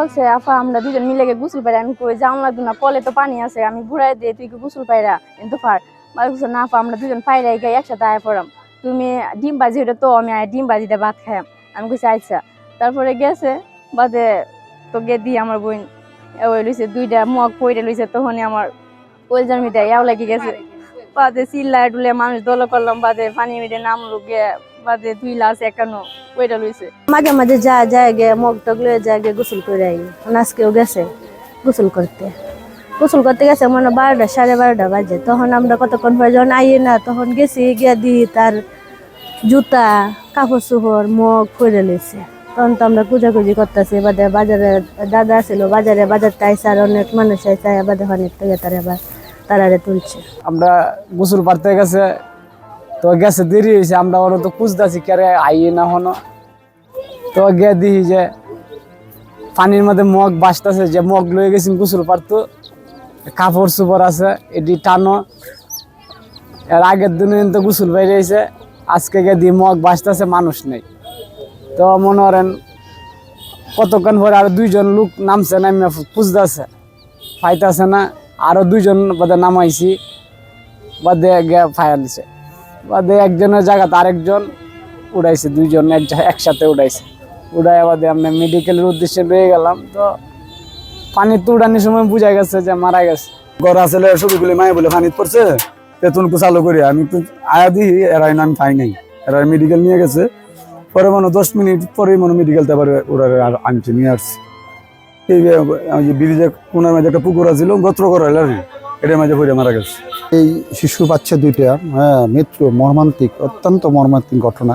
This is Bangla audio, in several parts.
বলছে আফা আমরা দুজন মিলে গোসল পাইরা। আমি কই যাও লাগতো না, কলে তো পানি আছে, আমি ঘুরাই দিয়ে তুই কি গোসল পাইরা কিন্তু পার। বলছে না আফা আমরা দুজন পাইরাই গাই একসাথে আয় পড়াম, তুমি ডিম ভাজি ওটা তো আমি ডিম ভাজিটা ভাত খাইম। আমি কইছি আচ্ছা। তারপরে গেছে বাদে তো গে দিয়ে আমার বোন ওই লইছে দুইটা মগ পইরে লইছে, তখনই আমার কলজার মিটা ইয়াও লাগি গেছে। বাদে চিল্লায় ডুলে মানুষ দল করলাম, বাদে পানি মিটে নামলো গিয়ে, বাদে 2 লাশ একানো ওইটা লইছে। মাঝে মাঝে যায় গে মগ টগ লয়ে যায় গে গোসল করে আই। আজকেও গেছে গোসল করতে গেছে মনে 12টা 12:30 বাজে। তখন আমরা কতক্ষণ পরে যখন আইয়ে না তখন গেছি গিয়া দি তার জুতা কাপড় চোপড় মগ করে লইছে। তখন তো আমরা খুঁজাখুঁজি করতেছি, বাদে বাজারে দাদা ছিল, বাজারটা আইসে আর অনেক মানুষ আইসে, বাদে অনেক থেকে তারারে তুলছে। আমরা গোসল পারতে গেছে তো গেছে দেরি হয়েছে, আমরা ওরা তো খুঁজতেছি কেরে আইয়ে না হনো। তো গিয়ে দেখি যে পানির মধ্যে মগ বাসতেছে, যে মগ লয়ে গেছি গোসল পারতো, কাপড় চোপড় আছে এটি টানো। এর আগের দিনে তো গোসল বাইরে হয়েছে, আজকে গিয়ে দিয়ে মগ বাসতেছে, মানুষ নেই। তো মনে করেন কতক্ষণ পরে আর 2জন লোক নামছে, নামে খুঁজতেছে পাইতেছে না। আরো 2জন বাদে নামাইছি, বাদে গিয়ে ফায়ার দিছে, বাদে একজনের জায়গাতে আরেকজন উড়াইছে, 2জন একসাথে উড়াইছে। উড়াই বাদে আমরা মেডিকেলের উদ্দেশ্যে রয়ে গেলাম। তো পানি তো উড়ানোর সময় বুঝা গেছে যে মারা গেছে। গড় আসলে ছবিগুলি মায়ে বলে পানি পড়ছে, তেতুন চালু করি আমি তো আয়া দিই, এরাই আমি পাই নাই, এরা মেডিকেল নিয়ে গেছে। পরে মনে 10 মিনিট পরে মনে মেডিকেল ওরা আনছে নিয়ে আসছে। এই ব্রিজের কোনার মাঝে একটা পুকুর আছিল, গোত্র করা এটার মাঝে পড়ে মারা গেছে। এই শিশু বাচ্চা দুইটা মৃত্যু মর্মান্তিক, অত্যন্ত মর্মান্তিক ঘটনা,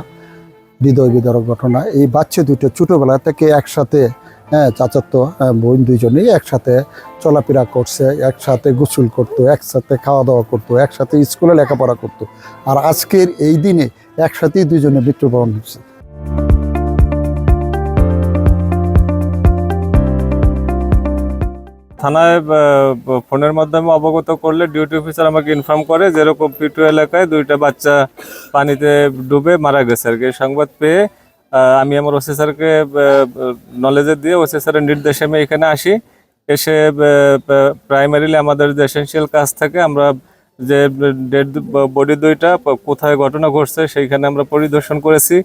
হৃদয় বিদারক ঘটনা। এই বাচ্চা দুইটা ছোটবেলা থেকে একসাথে চাচাতো বোন দুইজনেই একসাথে চলাফেরা করছে, একসাথে গোসল করতো, একসাথে খাওয়া দাওয়া করতো, একসাথে স্কুলে লেখাপড়া করতো। আর আজকের এই দিনে একসাথেই দুইজনে মৃত্যুবরণ হচ্ছে। থানায় ফোনের মাধ্যমে অবগত করলে ডিউটি অফিসার আমাকে ইনফর্ম করে যেরকম পিটু এলাকায় 2টা বাচ্চা পানিতে ডুবে মারা গেছে আর কি। সংবাদ পেয়ে আমি আমার ওসি স্যারকে নলেজে দিয়ে ওসি স্যারের নির্দেশে আমি এখানে আসি। এসে প্রাইমারিলি আমাদের যে এসেনশিয়াল কাজ থাকে, আমরা যে ডেড বডি 2টা কোথায় ঘটনা ঘটছে সেইখানে আমরা পরিদর্শন করেছি।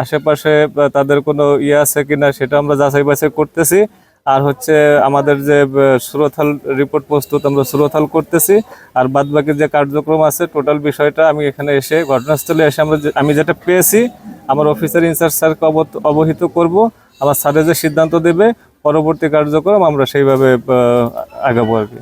আশেপাশে তাদের কোনো আছে কিনা সেটা আমরা যাচাই বাছাই করতেছি। আর হচ্ছে আমাদের যে সুরতহাল রিপোর্ট প্রস্তুত, আমরা সুরতহাল করতেছি। আর বাদবাকি যে কার্যক্রম আছে টোটাল বিষয়টা আমি এখানে এসে ঘটনাস্থলে এসে আমি যেটা পেয়েছি আমার অফিসার ইনচার্জ স্যারকে অবহিত করব। আমার স্যারের যে সিদ্ধান্ত দেবে পরবর্তী কার্যক্রম আমরা সেইভাবে আগাবো আর কি।